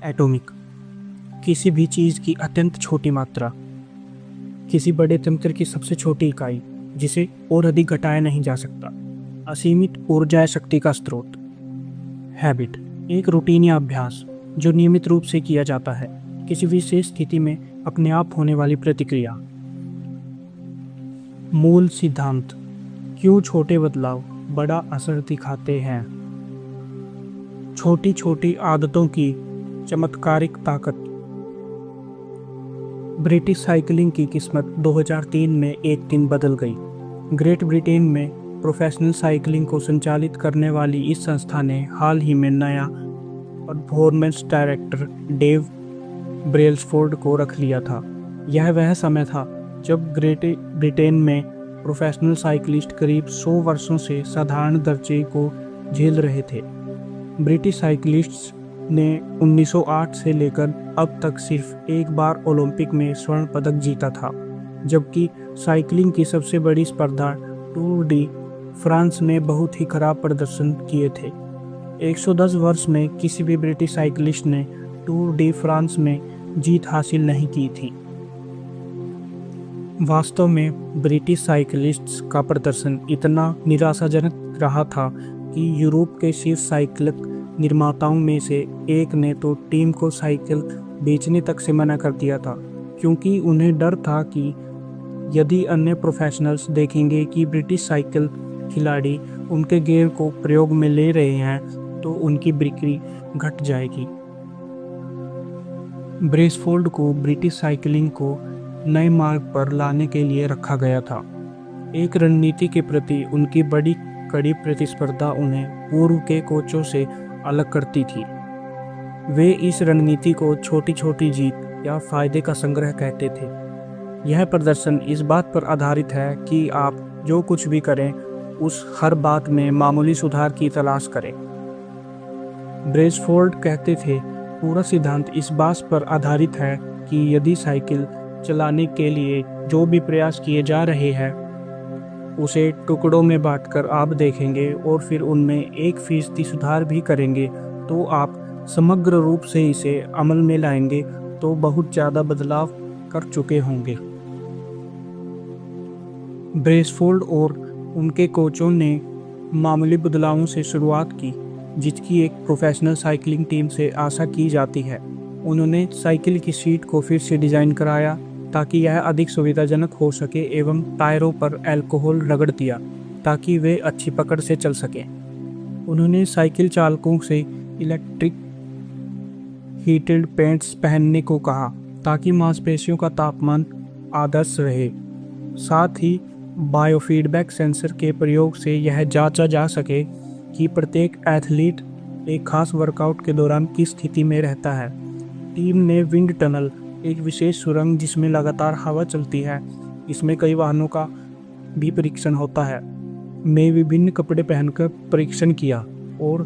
Atomic, किसी भी चीज़ की अत्यंत छोटी मात्रा, किसी बड़े तंत्र की सबसे छोटी इकाई जिसे और अधिक घटाया नहीं जा सकता, असीमित ऊर्जा शक्ति का स्रोत। हैबिट, एक रूटीन या अभ्यास जो नियमित रूप से किया जाता है, किसी विशेष स्थिति में अपने आप होने वाली प्रतिक्रिया। मूल सिद्धांत, क्यों छोटे बदलाव बड़ा असर दिखाते हैं। छोटी छोटी आदतों की चमत्कारिक ताकत। ब्रिटिश साइकिलिंग की किस्मत 2003 में एक दिन बदल गई। ग्रेट ब्रिटेन में प्रोफेशनल साइकिलिंग को संचालित करने वाली इस संस्था ने हाल ही में नया परफॉर्मेंस डायरेक्टर डेव ब्रेल्सफोर्ड को रख लिया था। यह वह समय था जब ग्रेट ब्रिटेन में प्रोफेशनल साइकिलिस्ट करीब 100 वर्षों से साधारण दर्जे को झेल रहे थे। ब्रिटिश साइकिलिस्ट्स ने 1908 से लेकर अब तक सिर्फ एक बार ओलंपिक में स्वर्ण पदक जीता था, जबकि साइकिलिंग की सबसे बड़ी स्पर्धा टूर डी फ्रांस में बहुत ही खराब प्रदर्शन किए थे। 110 वर्ष में किसी भी ब्रिटिश साइकिलिस्ट ने टूर डी फ्रांस में जीत हासिल नहीं की थी। वास्तव में ब्रिटिश साइकिलिस्ट्स का प्रदर्शन इतना निराशाजनक रहा था कि यूरोप के शीर्ष साइकिल निर्माताओं में से एक ने तो टीम को साइकिल बेचने तक से मना कर दिया था, क्योंकि उन्हें डर था कि यदि अन्य प्रोफेशनल्स देखेंगे कि ब्रिटिश साइकिल खिलाड़ी उनके गियर को प्रयोग में ले रहे हैं तो उनकी बिक्री घट जाएगी। ब्रेसफोर्ड को ब्रिटिश साइकिलिंग को नए मार्ग पर लाने के लिए रखा गया था। एक रणनीति के प्रति उनकी बड़ी कड़ी प्रतिस्पर्धा उन्हें पूर्व के कोचों से अलग करती थी। वे इस रणनीति को छोटी छोटी जीत या फायदे का संग्रह कहते थे। यह प्रदर्शन इस बात पर आधारित है कि आप जो कुछ भी करें उस हर बात में मामूली सुधार की तलाश करें। ब्रेसफोर्ड कहते थे, पूरा सिद्धांत इस बात पर आधारित है कि यदि साइकिल चलाने के लिए जो भी प्रयास किए जा रहे हैं उसे टुकड़ों में बांटकर आप देखेंगे और फिर उनमें 1% सुधार भी करेंगे तो आप समग्र रूप से इसे अमल में लाएंगे तो बहुत ज़्यादा बदलाव कर चुके होंगे। ब्रेसफोर्ड और उनके कोचों ने मामूली बदलावों से शुरुआत की, जिसकी एक प्रोफेशनल साइकिलिंग टीम से आशा की जाती है। उन्होंने साइकिल की सीट को फिर से डिज़ाइन कराया ताकि यह अधिक सुविधाजनक हो सके एवं टायरों पर अल्कोहल रगड़ दिया ताकि वे अच्छी पकड़ से चल सकें। उन्होंने साइकिल चालकों से इलेक्ट्रिक हीटेड पैंट्स पहनने को कहा ताकि मांसपेशियों का तापमान आदर्श रहे। साथ ही बायोफीडबैक सेंसर के प्रयोग से यह जांचा जा सके कि प्रत्येक एथलीट एक खास वर्कआउट के दौरान किस स्थिति में रहता है। टीम ने विंड टनल, एक विशेष सुरंग जिसमें लगातार हवा चलती है, इसमें कई वाहनों का भी परीक्षण होता है, में विभिन्न कपड़े पहनकर परीक्षण किया और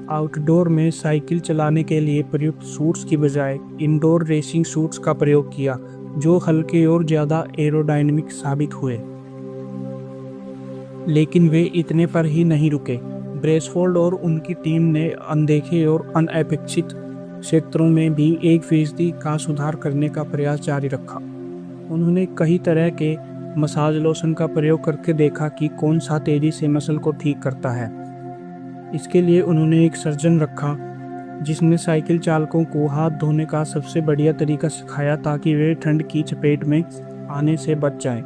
आउटडोर में साइकिल चलाने के लिए प्रयुक्त सूट्स की बजाय इंडोर रेसिंग सूट्स का प्रयोग किया, जो हल्के और ज़्यादा एरोडायनेमिक साबित हुए। लेकिन वे इतने पर ही नहीं रुके। ब्रेसफोर्ड और उनकी टीम ने अनदेखे और अनपेक्षित क्षेत्रों में भी 1% का सुधार करने का प्रयास जारी रखा। उन्होंने कई तरह के मसाज लोशन का प्रयोग करके देखा कि कौन सा तेजी से मसल को ठीक करता है। इसके लिए उन्होंने एक सर्जन रखा जिसने साइकिल चालकों को हाथ धोने का सबसे बढ़िया तरीका सिखाया ताकि वे ठंड की चपेट में आने से बच जाएं।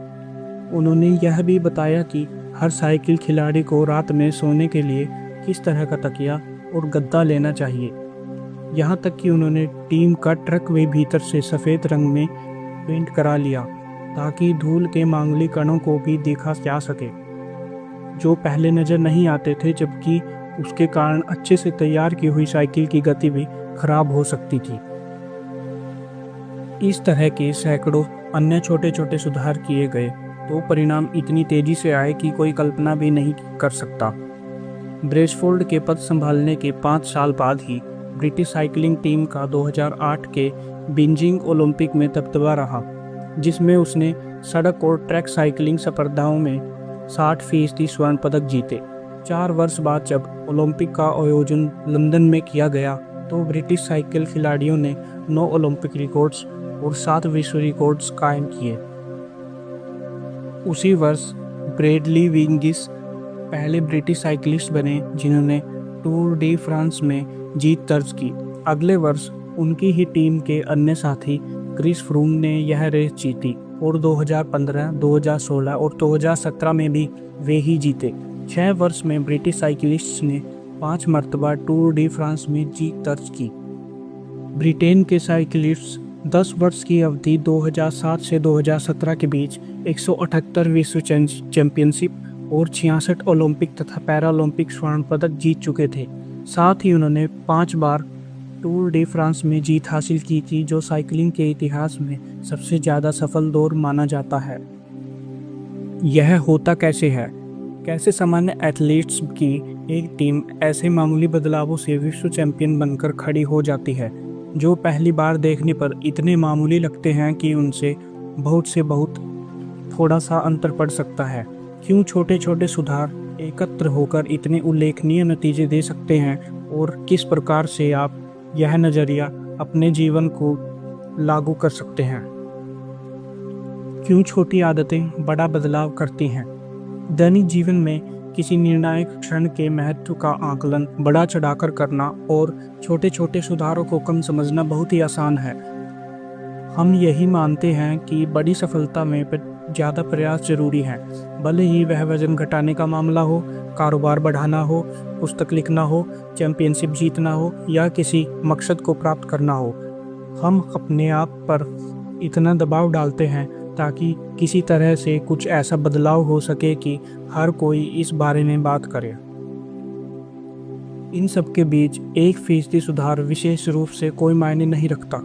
उन्होंने यह भी बताया कि हर साइकिल खिलाड़ी को रात में सोने के लिए किस तरह का तकिया और गद्दा लेना चाहिए। यहाँ तक कि उन्होंने टीम का ट्रक भी भीतर से सफ़ेद रंग में पेंट करा लिया ताकि धूल के मामूली कणों को भी देखा जा सके, जो पहले नज़र नहीं आते थे, जबकि उसके कारण अच्छे से तैयार की हुई साइकिल की गति भी खराब हो सकती थी। इस तरह के सैकड़ों अन्य छोटे छोटे सुधार किए गए तो परिणाम इतनी तेजी से आए कि कोई कल्पना भी नहीं कर सकता। ब्रेसफोर्ड के पद संभालने के 5 साल बाद ही ब्रिटिश साइकिलिंग टीम का 2008 के बीजिंग ओलंपिक में दबदबा रहा, जिसमें उसने सड़क और ट्रैक साइकिलिंग स्पर्धाओं में 60% स्वर्ण पदक जीते। 4 वर्ष बाद जब ओलंपिक का आयोजन लंदन में किया गया तो ब्रिटिश साइकिल खिलाड़ियों ने 9 ओलंपिक रिकॉर्ड्स और 7 विश्व रिकॉर्ड्स कायम किए। उसी वर्ष ब्रैडली विंगिस पहले ब्रिटिश साइकिलिस्ट बने जिन्होंने टूर डी फ्रांस में जीत दर्ज की। अगले वर्ष उनकी ही टीम के अन्य साथी क्रिस फ्रूम ने यह रेस जीती और 2015, 2016 और 2017 में भी वे ही जीते। 6 वर्ष में ब्रिटिश साइकिलिस्ट्स ने 5 मरतबा टूर डी फ्रांस में जीत दर्ज की। ब्रिटेन के साइकिलिस्ट्स 10 वर्ष की अवधि 2007 से 2017 के बीच 178 विश्व चैंपियनशिप और 66 ओलंपिक तथा पैरालंपिक स्वर्ण पदक जीत चुके थे। साथ ही उन्होंने 5 बार टूर डी फ्रांस में जीत हासिल की थी, जो साइकिलिंग के इतिहास में सबसे ज़्यादा सफल दौर माना जाता है। यह होता कैसे है? कैसे सामान्य एथलीट्स की एक टीम ऐसे मामूली बदलावों से विश्व चैंपियन बनकर खड़ी हो जाती है, जो पहली बार देखने पर इतने मामूली लगते हैं कि उनसे बहुत थोड़ा सा अंतर पड़ सकता है। क्यों छोटे छोटे सुधार एकत्र होकर इतने उल्लेखनीय नतीजे दे सकते हैं, और किस प्रकार से आप यह नज़रिया अपने जीवन को लागू कर सकते हैं? क्यों छोटी आदतें बड़ा बदलाव करती हैं? दैनिक जीवन में किसी निर्णायक क्षण के महत्व का आकलन बढ़ा चढ़ाकर करना और छोटे छोटे सुधारों को कम समझना बहुत ही आसान है। हम यही मानते हैं कि बड़ी सफलता में ज़्यादा प्रयास जरूरी है, भले ही वह वजन घटाने का मामला हो, कारोबार बढ़ाना हो, पुस्तक लिखना हो, चैंपियनशिप जीतना हो या किसी मकसद को प्राप्त करना हो। हम अपने आप पर इतना दबाव डालते हैं ताकि किसी तरह से कुछ ऐसा बदलाव हो सके कि हर कोई इस बारे में बात करे। इन सब के बीच 1% सुधार विशेष रूप से कोई मायने नहीं रखता।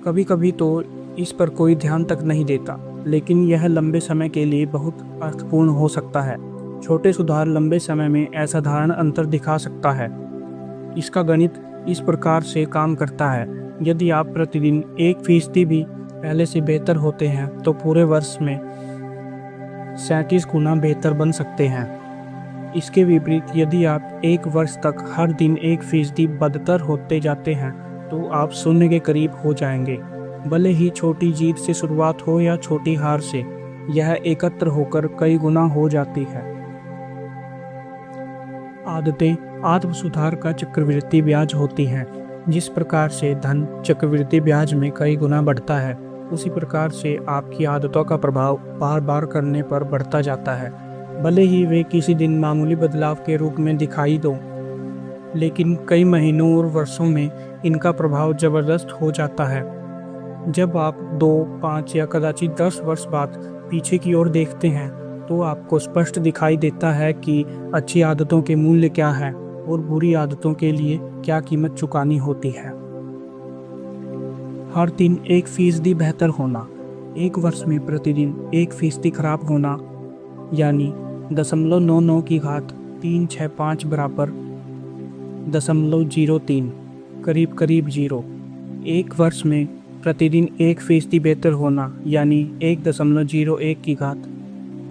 कभी कभी तो इस पर कोई ध्यान तक नहीं देता, लेकिन यह लंबे समय के लिए बहुत अर्थपूर्ण हो सकता है। छोटे सुधार लंबे समय में असाधारण अंतर दिखा सकता है। इसका गणित इस प्रकार से काम करता है: यदि आप प्रतिदिन 1% भी पहले से बेहतर होते हैं तो पूरे वर्ष में 37 गुना बेहतर बन सकते हैं। इसके विपरीत, यदि आप 1 वर्ष तक हर दिन 1% बदतर होते जाते हैं तो आप शून्य के करीब हो जाएंगे। भले ही छोटी जीत से शुरुआत हो या छोटी हार से, यह एकत्र होकर कई गुना हो जाती है। आदतें आत्म सुधार का चक्रवृद्धि ब्याज होती हैं। जिस प्रकार से धन चक्रवृद्धि ब्याज में कई गुना बढ़ता है, उसी प्रकार से आपकी आदतों का प्रभाव बार बार करने पर बढ़ता जाता है। भले ही वे किसी दिन मामूली बदलाव के रूप में दिखाई दो, लेकिन कई महीनों और वर्षों में इनका प्रभाव जबरदस्त हो जाता है। जब आप 2, 5 या कदाचित 10 वर्ष बाद पीछे की ओर देखते हैं तो आपको स्पष्ट दिखाई देता है कि अच्छी आदतों के मूल्य क्या है और बुरी आदतों के लिए क्या कीमत चुकानी होती है। हर दिन 1% बेहतर होना। 1 वर्ष में प्रतिदिन 1% खराब होना, यानी 0.99 की घात 365 बराबर 0.03, करीब करीब 0। 1 वर्ष में प्रतिदिन 1% बेहतर होना, यानी 1.01 की घात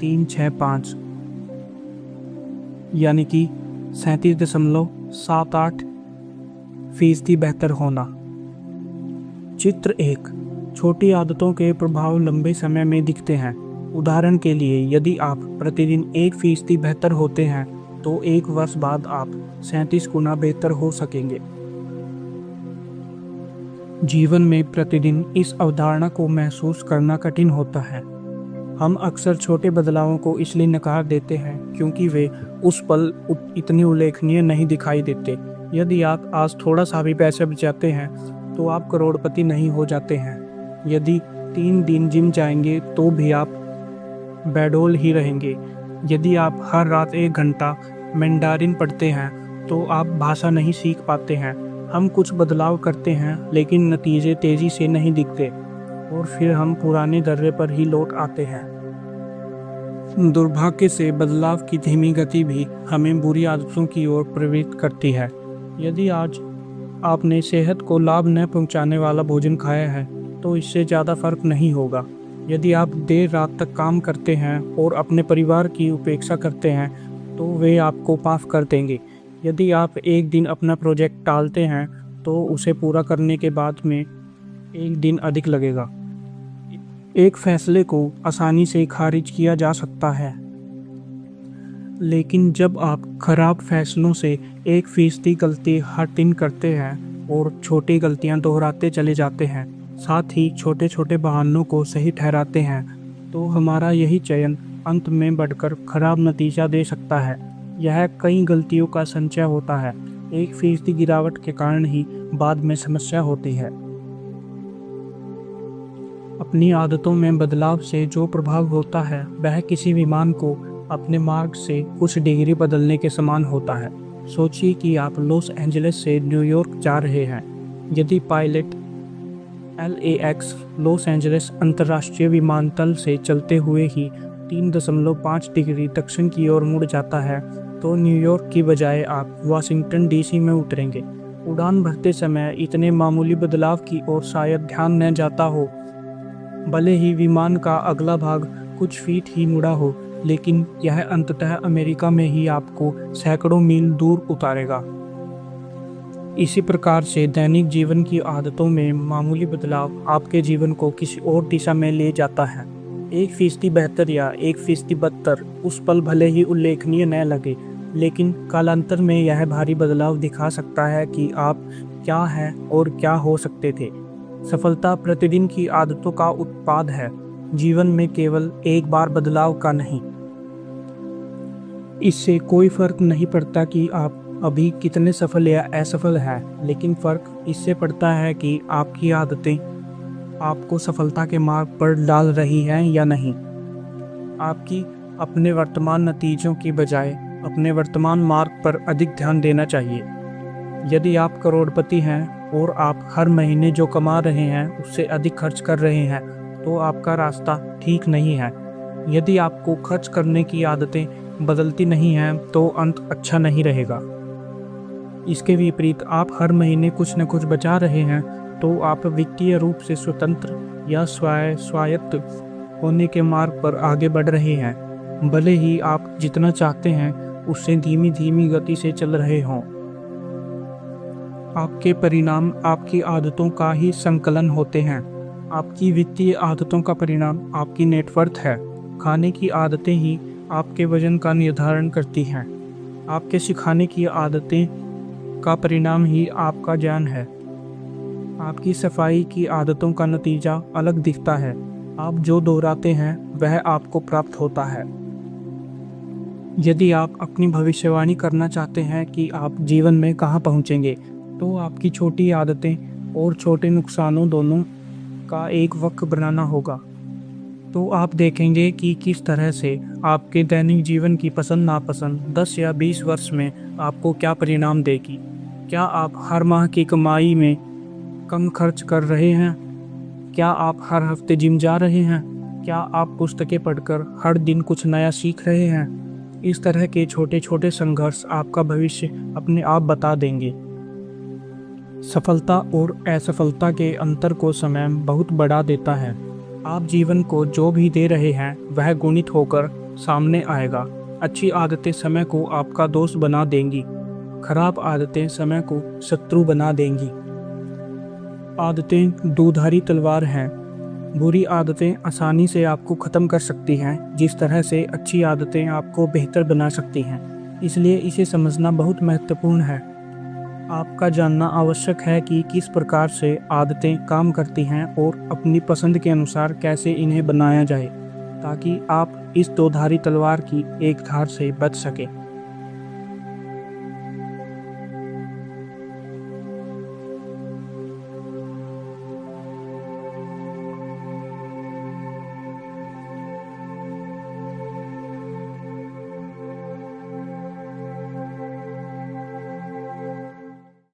365, यानी कि 37.78% बेहतर होना। चित्र 1। छोटी आदतों के प्रभाव लंबे समय में दिखते हैं। उदाहरण के लिए, यदि आप प्रतिदिन 1% बेहतर होते हैं तो 1 वर्ष बाद आप 37 गुना बेहतर हो सकेंगे। जीवन में प्रतिदिन इस अवधारणा को महसूस करना कठिन होता है। हम अक्सर छोटे बदलावों को इसलिए नकार देते हैं क्योंकि वे उस पल इतने उल्लेखनीय नहीं दिखाई देते। यदि आप आज थोड़ा सा भी पैसे बचाते हैं तो आप करोड़पति नहीं हो जाते हैं। यदि 3 दिन जिम जाएंगे तो भी आप बेडौल ही रहेंगे। यदि आप हर रात 1 घंटा मैंडारिन पढ़ते हैं तो आप भाषा नहीं सीख पाते हैं। हम कुछ बदलाव करते हैं लेकिन नतीजे तेजी से नहीं दिखते और फिर हम पुराने दर्रे पर ही लौट आते हैं। दुर्भाग्य से बदलाव की धीमी गति भी हमें बुरी आदतों की ओर प्रवृत्त करती है। यदि आज आपने सेहत को लाभ न पहुंचाने वाला भोजन खाया है तो इससे ज़्यादा फर्क नहीं होगा। यदि आप देर रात तक काम करते हैं और अपने परिवार की उपेक्षा करते हैं तो वे आपको माफ़ कर देंगे। यदि आप एक दिन अपना प्रोजेक्ट टालते हैं तो उसे पूरा करने के बाद में एक दिन अधिक लगेगा। एक फैसले को आसानी से खारिज किया जा सकता है, लेकिन जब आप खराब फैसलों से 1% गलती हर दिन करते हैं और छोटी गलतियां दोहराते चले जाते हैं, साथ ही छोटे छोटे बहानों को सही ठहराते हैं, तो हमारा यही चयन अंत में बढ़कर खराब नतीजा दे सकता है। यह कई गलतियों का संचय होता है। 1% गिरावट के कारण ही बाद में समस्या होती है। अपनी आदतों में बदलाव से जो प्रभाव होता है वह किसी विमान को अपने मार्ग से कुछ डिग्री बदलने के समान होता है। सोचिए कि आप लॉस एंजलिस से न्यूयॉर्क जा रहे हैं। यदि पायलट LAX लॉस एंजलिस अंतर्राष्ट्रीय विमानतल से चलते हुए ही 3.5 डिग्री दक्षिण की ओर मुड़ जाता है, तो न्यूयॉर्क की बजाय आप वाशिंगटन DC में उतरेंगे। उड़ान भरते समय इतने मामूली बदलाव की ओर शायद ध्यान न जाता हो। भले ही विमान का अगला भाग कुछ फीट ही मुड़ा हो, लेकिन यह अंततः अमेरिका में ही आपको सैकड़ों मील दूर उतारेगा। इसी प्रकार से दैनिक जीवन की आदतों में मामूली बदलाव आपके जीवन को किसी और दिशा में ले जाता है। 1% बेहतर या 1% बदतर उस पल भले ही उल्लेखनीय न लगे, लेकिन कालांतर में यह भारी बदलाव दिखा सकता है कि आप क्या हैं और क्या हो सकते थे। सफलता प्रतिदिन की आदतों का उत्पाद है, जीवन में केवल एक बार बदलाव का नहीं। इससे कोई फर्क नहीं पड़ता कि आप अभी कितने सफल या असफल हैं, लेकिन फर्क इससे पड़ता है कि आपकी आदतें आपको सफलता के मार्ग पर डाल रही हैं या नहीं। आपकी अपने वर्तमान नतीजों की बजाय अपने वर्तमान मार्ग पर अधिक ध्यान देना चाहिए। यदि आप करोड़पति हैं और आप हर महीने जो कमा रहे हैं उससे अधिक खर्च कर रहे हैं, तो आपका रास्ता ठीक नहीं है। यदि आपको खर्च करने की आदतें बदलती नहीं हैं, तो अंत अच्छा नहीं रहेगा। इसके विपरीत आप हर महीने कुछ न कुछ बचा रहे हैं, तो आप वित्तीय रूप से स्वतंत्र या स्वायत्त होने के मार्ग पर आगे बढ़ रहे हैं, भले ही आप जितना चाहते हैं उससे धीमी धीमी गति से चल रहे हों। आपके परिणाम आपकी आदतों का ही संकलन होते हैं। आपकी वित्तीय आदतों का परिणाम आपकी नेटवर्थ है। खाने की आदतें ही आपके वजन का निर्धारण करती हैं। आपके सिखाने की आदतें का परिणाम ही आपका ज्ञान है। आपकी सफाई की आदतों का नतीजा अलग दिखता है। आप जो दोहराते हैं वह आपको प्राप्त होता है। यदि आप अपनी भविष्यवाणी करना चाहते हैं कि आप जीवन में कहाँ पहुँचेंगे, तो आपकी छोटी आदतें और छोटे नुकसानों दोनों का एक वक्र बनाना होगा। तो आप देखेंगे कि किस तरह से आपके दैनिक जीवन की पसंद नापसंद 10 या 20 वर्ष में आपको क्या परिणाम देगी। क्या आप हर माह की कमाई में कम खर्च कर रहे हैं? क्या आप हर हफ्ते जिम जा रहे हैं? क्या आप पुस्तकें पढ़कर हर दिन कुछ नया सीख रहे हैं? इस तरह के छोटे छोटे संघर्ष आपका भविष्य अपने आप बता देंगे। सफलता और असफलता के अंतर को समय बहुत बढ़ा देता है। आप जीवन को जो भी दे रहे हैं वह गुणित होकर सामने आएगा। अच्छी आदतें समय को आपका दोस्त बना देंगी, खराब आदतें समय को शत्रु बना देंगी। आदतें दुधारी तलवार हैं। बुरी आदतें आसानी से आपको ख़त्म कर सकती हैं, जिस तरह से अच्छी आदतें आपको बेहतर बना सकती हैं। इसलिए इसे समझना बहुत महत्वपूर्ण है। आपका जानना आवश्यक है कि किस प्रकार से आदतें काम करती हैं और अपनी पसंद के अनुसार कैसे इन्हें बनाया जाए, ताकि आप इस दोधारी तलवार की एक धार से बच सकें।